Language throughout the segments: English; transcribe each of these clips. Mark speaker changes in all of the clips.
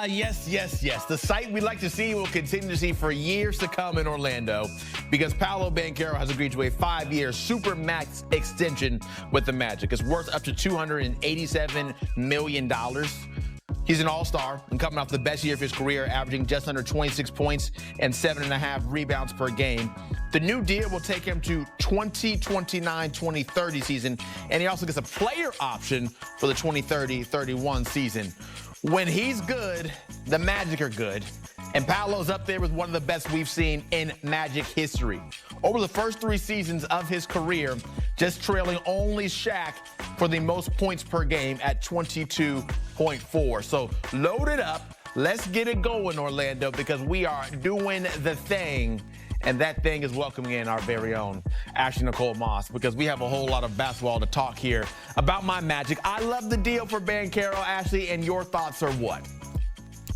Speaker 1: Yes. The sight we'd like to see will continue to see for years to come in Orlando because Paolo Banchero has agreed to a 5-year supermax extension with the Magic. It's worth up to $287 million. He's an all-star and coming off the best year of his career, averaging just under 26 points and 7.5 rebounds per game. The new deal will take him to 2029-2030 season, and he also gets a player option for the 2030-31 season. When he's good, the Magic are good. And Paolo's up there with one of the best we've seen in Magic history. Over the first 3 seasons of his career, just trailing only Shaq for the most points per game at 22.4. So load it up. Let's get it going, Orlando, because we are doing the thing. And that thing is welcoming in our very own Ashley Nicole Moss, because we have a whole lot of basketball to talk here about my Magic. I love the deal for Banchero, Ashley, and your thoughts are what?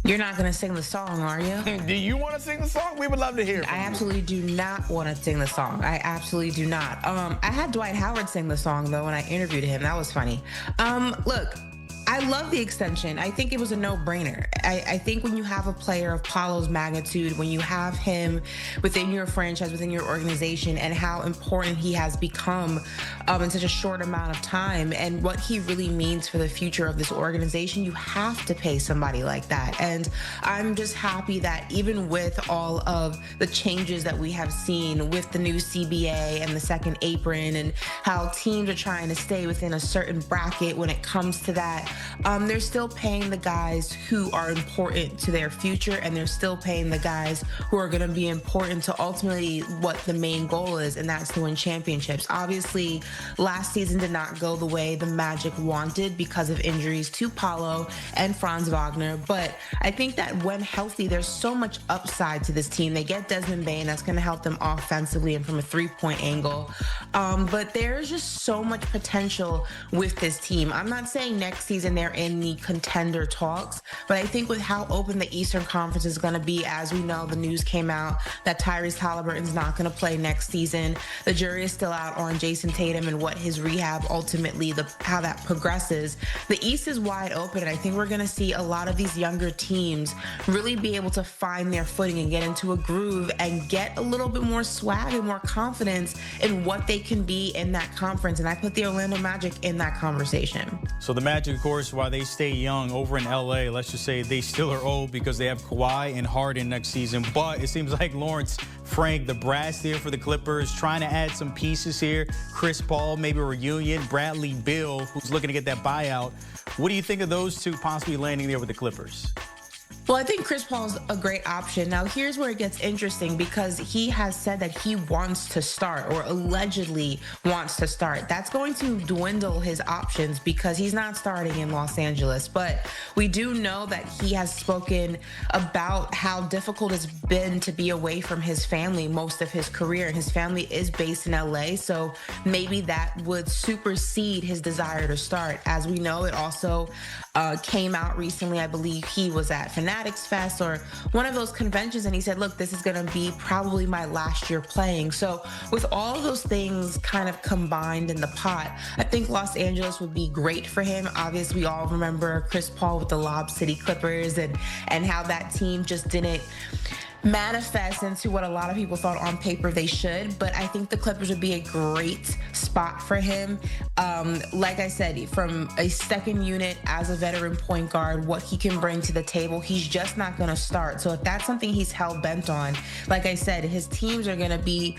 Speaker 2: You're not going to sing the song, are you?
Speaker 1: Do you want to sing the song? We would love to hear it from you.
Speaker 2: I absolutely do not want to sing the song. I absolutely do not. I had Dwight Howard sing the song, though, when I interviewed him. That was funny. Look, I love the extension. I think it was a no-brainer. I think when you have a player of Paolo's magnitude, when you have him within your franchise, within your organization, and how important he has become in such a short amount of time, and what he really means for the future of this organization, you have to pay somebody like that. And I'm just happy that even with all of the changes that we have seen with the new CBA and the second apron, and how teams are trying to stay within a certain bracket when it comes to that, they're still paying the guys who are important to their future, and they're still paying the guys who are going to be important to ultimately what the main goal is, and that's to win championships. Obviously, last season did not go the way the Magic wanted because of injuries to Paolo and Franz Wagner, but I think that when healthy, there's so much upside to this team. They get Desmond Bane, that's going to help them offensively and from a three-point angle, but there's just so much potential with this team. I'm not saying next season they're in the contender talks, but I think with how open the Eastern Conference is going to be, as we know, the news came out that Tyrese Halliburton's not going to play next season. The jury is still out on Jason Tatum and what his rehab ultimately, how that progresses. The East is wide open, and I think we're going to see a lot of these younger teams really be able to find their footing and get into a groove and get a little bit more swag and more confidence in what they can be in that conference. And I put the Orlando Magic in that conversation.
Speaker 3: So the Magic, of course, while they stay young over in LA, let's just say they still are old because they have Kawhi and Harden next season. But it seems like Lawrence Frank, the brass there for the Clippers, trying to add some pieces here. Chris Paul, maybe a reunion. Bradley Beal, who's looking to get that buyout. What do you think of those two possibly landing there with the Clippers?
Speaker 2: Well, I think Chris Paul's a great option. Now, here's where it gets interesting, because he has said that he wants to start, or allegedly wants to start. That's going to dwindle his options because he's not starting in Los Angeles. But we do know that he has spoken about how difficult it's been to be away from his family most of his career. And his family is based in LA, so maybe that would supersede his desire to start. As we know, it also came out recently, I believe he was at Fanatics Fest or one of those conventions, and he said, look, this is going to be probably my last year playing. So with all of those things kind of combined in the pot, I think Los Angeles would be great for him. Obviously, we all remember Chris Paul with the Lob City Clippers and how that team just didn't manifest into what a lot of people thought on paper they should. But I think the Clippers would be a great spot for him. Like I said, from a second unit as a veteran point guard, what he can bring to the table, he's just not going to start. So if that's something he's hell-bent on, like I said, his teams are going to be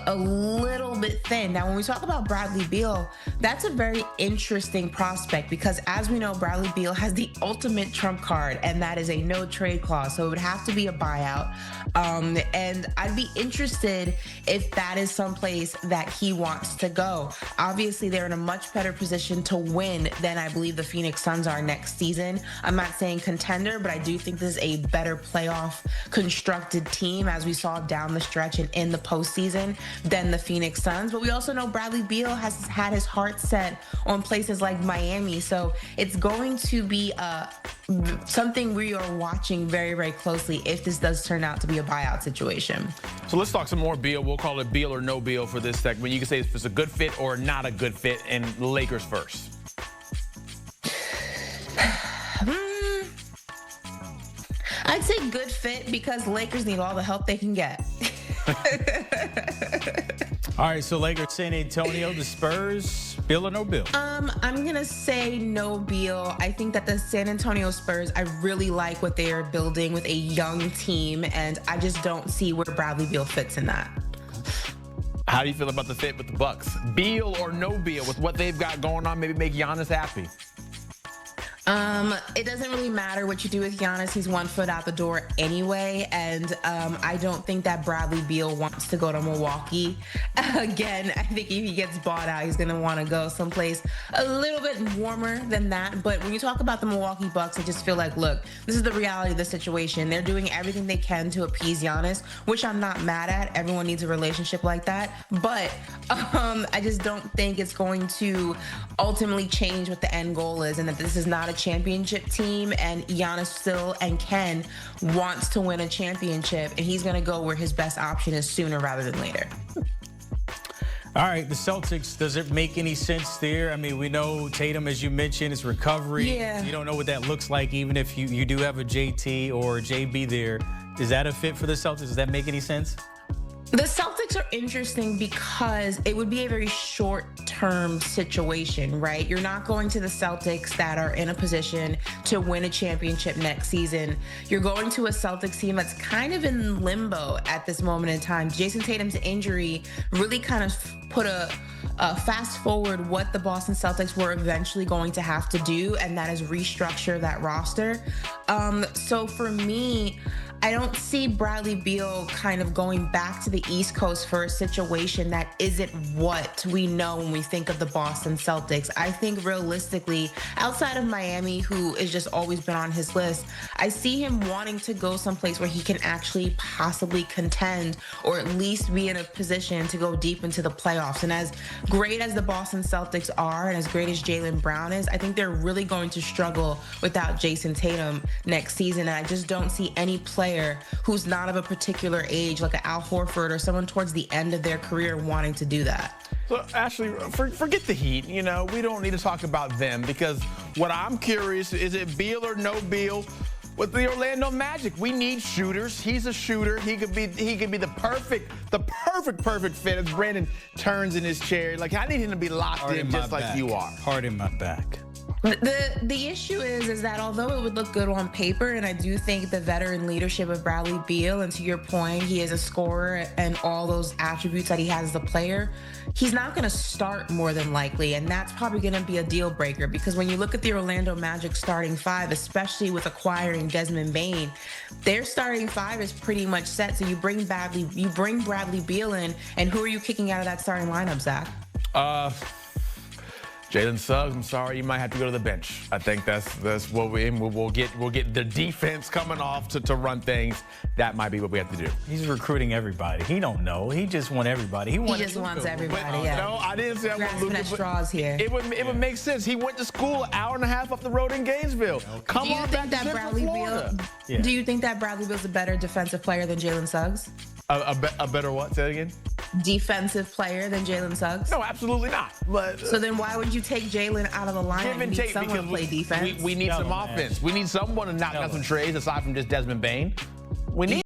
Speaker 2: a little bit thin. Now, when we talk about Bradley Beal, that's a very interesting prospect because, as we know, Bradley Beal has the ultimate trump card, and that is a no-trade clause. So it would have to be a buyout. And I'd be interested if that is someplace that he wants to go. Obviously, they're in a much better position to win than I believe the Phoenix Suns are next season. I'm not saying contender, but I do think this is a better playoff constructed team, as we saw down the stretch and in the postseason, than the Phoenix Suns. But we also know Bradley Beal has had his heart set on places like Miami. So it's going to be something we are watching very, very closely if this does turn out to be a buyout situation.
Speaker 1: So let's talk some more Beal. We'll call it Beal or no Beal for this segment. You can say if it's a good fit or not a good fit, and the Lakers first.
Speaker 2: I'd say good fit because Lakers need all the help they can get.
Speaker 3: All right, so Lakers, San Antonio, the Spurs, Beal or no Beal?
Speaker 2: I'm going to say no Beal. I think that the San Antonio Spurs, I really like what they are building with a young team, and I just don't see where Bradley Beal fits in that.
Speaker 1: How do you feel about the fit with the Bucks? Beal or no Beal with what they've got going on? Maybe make Giannis happy.
Speaker 2: It doesn't really matter what you do with Giannis. He's 1 foot out the door anyway. And I don't think that Bradley Beal wants to go to Milwaukee. Again, I think if he gets bought out, he's going to want to go someplace a little bit warmer than that. But when you talk about the Milwaukee Bucks, I just feel like, look, this is the reality of the situation. They're doing everything they can to appease Giannis, which I'm not mad at. Everyone needs a relationship like that. But I just don't think it's going to ultimately change what the end goal is, and that this is not a championship team, and Giannis still and Ken wants to win a championship, and he's going to go where his best option is sooner rather than later.
Speaker 3: All right, the Celtics, does it make any sense there? I mean, we know Tatum, as you mentioned, is recovery.
Speaker 2: Yeah.
Speaker 3: You don't know what that looks like, even if you do have a JT or JB there. Is that a fit for the Celtics? Does that make any sense?
Speaker 2: The Celtics are interesting because it would be a very short-term situation, right? You're not going to the Celtics that are in a position to win a championship next season. You're going to a Celtics team that's kind of in limbo at this moment in time. Jason Tatum's injury really kind of put a fast forward what the Boston Celtics were eventually going to have to do, and that is restructure that roster. So for me, I don't see Bradley Beal kind of going back to the East Coast for a situation that isn't what we know when we think of the Boston Celtics. I think realistically, outside of Miami, who has just always been on his list, I see him wanting to go someplace where he can actually possibly contend or at least be in a position to go deep into the playoffs. And as great as the Boston Celtics are and as great as Jaylen Brown is, I think they're really going to struggle without Jason Tatum next season. And I just don't see any player who's not of a particular age, like an Al Horford or someone towards the end of their career, wanting to do that.
Speaker 1: So, Ashley, forget the Heat. You know, we don't need to talk about them, because what I'm curious, is it Beal or no Beal with the Orlando Magic? We need shooters. He's a shooter. He could be the perfect fit as Brandon turns in his chair. Like, I need him to be locked in just like you are.
Speaker 3: Hard in my back.
Speaker 2: The issue is that although it would look good on paper, and I do think the veteran leadership of Bradley Beal, and to your point, he is a scorer and all those attributes that he has as a player, he's not going to start more than likely, and that's probably going to be a deal breaker, because when you look at the Orlando Magic starting five, especially with acquiring Desmond Bane, their starting five is pretty much set. So you bring Bradley Beal in, and who are you kicking out of that starting lineup, Zach?
Speaker 1: Jalen Suggs, I'm sorry, you might have to go to the bench. I think that's what we'll get the defense coming off to run things. That might be what we have to do.
Speaker 3: He's recruiting everybody. He don't know. He just wants everybody. He
Speaker 2: just wants everybody.
Speaker 1: But,
Speaker 2: yeah.
Speaker 1: No, I didn't say I want Luka.
Speaker 2: Straws here.
Speaker 1: It would make sense. He went to school an hour and a half up the road in Gainesville. Come on back to
Speaker 2: Bradley Beal?
Speaker 1: Yeah.
Speaker 2: Do you think that Bradley Beal's a better defensive player than Jalen Suggs?
Speaker 1: A better what? Say it again.
Speaker 2: Defensive player than Jalen Suggs?
Speaker 1: No, absolutely not. But
Speaker 2: so then why would you take Jalen out of the lineup and need someone to play defense?
Speaker 1: We need some offense. We need someone to knock out some trades aside from just Desmond Bane. We need